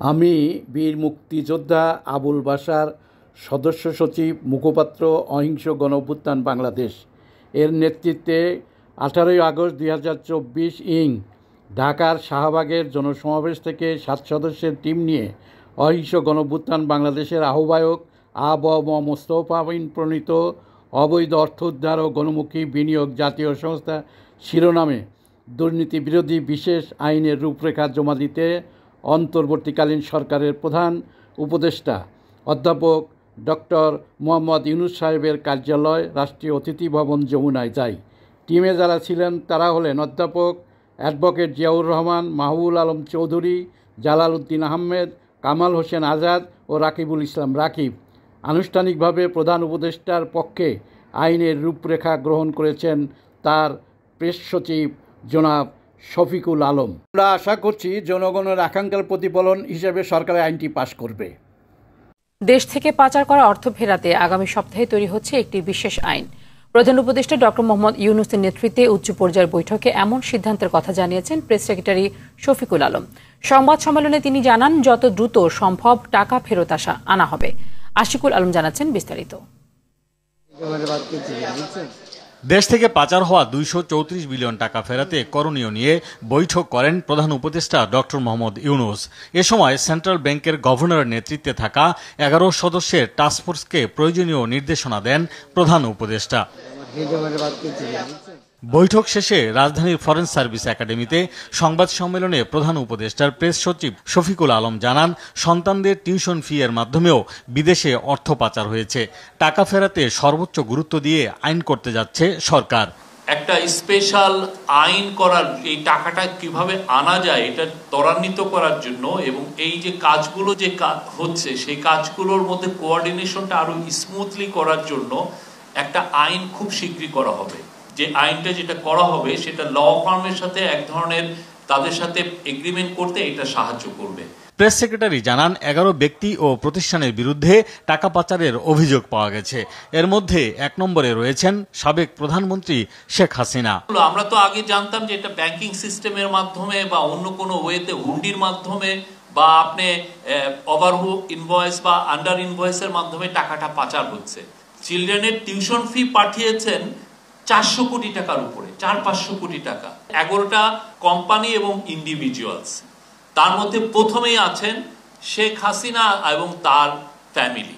আমি বীর মুক্তিযোদ্ধা আবুল বাশার, সদস্য সচিব, মুখপাত্র, অহিংস গণঅভ্যুত্থান বাংলাদেশ এর নেতৃত্বে 18ই আগস্ট 2024 ঢাকার শাহবাগের জনসমাবেশ থেকে 7 সদস্যের টিম নিয়ে অহিংস গণঅভ্যুত্থান বাংলাদেশের আহ্বায়ক মোস্তফা আমিন প্রণীত অবৈধ অর্থ উদ্ধার ও গণমুখী বিনিয়োগ জাতীয় সংস্থা শিরোনামে দুর্নীতি বিরোধী বিশেষ আইনের রূপরেখা জমা দিতে অন্তর্বর্তীকালীন সরকারের প্রধান উপদেষ্টা অধ্যাপক ডক্টর মোহাম্মদ ইউনূস সাহেবের কার্যালয় রাষ্ট্রীয় অতিথি ভবন যমুনায় যাই। টিমে যারা ছিলেন তারা হলেন অধ্যাপক অ্যাডভোকেট জিয়াউর রহমান, মাহবুবুল আলম চৌধুরী, জালাল উদ্দিন আহমেদ, কামাল হোসেন আজাদ ও রাকিবুল ইসলাম রাকিব। আনুষ্ঠানিকভাবে প্রধান উপদেষ্টার পক্ষে আইনের রূপরেখা গ্রহণ করেছেন তার প্রেস সচিব জনাব শফিকুল আলম। আমরা আশা করছি জনগণের আকাঙ্ক্ষার প্রতিফলন হিসেবে সরকার আইনটি পাশ করবে। দেশ থেকে পাচার করা অর্থ ফেরাতে আগামী সপ্তাহে তৈরি হচ্ছে একটি বিশেষ আইন। প্রধান উপদেষ্টা ডক্টর মোহাম্মদ ইউনূসের নেতৃত্বে উচ্চ পর্যায়ের বৈঠকে এমন সিদ্ধান্তের কথা জানিয়েছেন প্রেস সেক্রেটারি শফিকুল আলম। সংবাদ সম্মেলনে তিনি জানান, যত দ্রুত সম্ভব টাকা ফেরত আনা হবে। আশিকুল আলম জানাচ্ছেন বিস্তারিত। দেশ থেকে পাচার হওয়া 234 বিলিয়ন টাকা ফেরাতে করণীয় নিয়ে বৈঠক করেন প্রধান উপদেষ্টা ডক্টর মোহাম্মদ ইউনূস। এ সময় সেন্ট্রাল ব্যাংকের গভর্নরের নেতৃত্বে থাকা 11 সদস্যের টাস্কফোর্সকে প্রয়োজনীয় নির্দেশনা দেন প্রধান উপদেষ্টা। বৈঠক শেষে রাজধানীর ফরেন সার্ভিস একাডেমিতে সংবাদ সম্মেলনে প্রধান উপদেষ্টার প্রেস সচিব শফিকুল আলম জানান, সন্তানদের টিউশন ফি এর মাধ্যমেও বিদেশে অর্থ পাচার হয়েছে। টাকা ফেরাতে সর্বোচ্চ গুরুত্ব দিয়ে আইন করতে যাচ্ছে সরকার। একটা স্পেশাল আইন করার, এই টাকাটা কিভাবে আনা যায় এটা ত্বরান্বিত করার জন্য, এবং এই যে কাজগুলো যে হচ্ছে সেই কাজগুলোর মধ্যে কোঅর্ডিনেশনটা আরো স্মুথলি করার জন্য একটা আইন খুব শীঘ্রই করা হবে। যে আইনটা যেটা করা হবে সেটা ল ফার্মের সাথে এক ধরনের তাদের সাথে এগ্রিমেন্ট করতে এটা সাহায্য করবে। প্রেস সেক্রেটারি জানান, 11 ব্যক্তি ও প্রতিষ্ঠানের বিরুদ্ধে টাকা পাচারের অভিযোগ পাওয়া গেছে। এর মধ্যে 1 নম্বরে রয়েছেন সাবেক প্রধানমন্ত্রী শেখ হাসিনা। আমরা তো আগে জানতাম যে এটা ব্যাংকিং সিস্টেমের মাধ্যমে বা অন্য কোনো ওয়েতে, হুন্ডির মাধ্যমে বা আপনি ওভারহু ইনভয়েস বা আন্ডার ইনভয়েসের মাধ্যমে টাকাটা পাচার হচ্ছে। চিলড্রেনের টিউশন ফি পাঠিয়েছেন 400 কোটি টাকার উপরে, 400-500 কোটি টাকা। 11টা কোম্পানি এবং ইন্ডিভিজুয়ালস, তার মধ্যে প্রথমেই আছেন শেখ হাসিনা এবং তার ফ্যামিলি।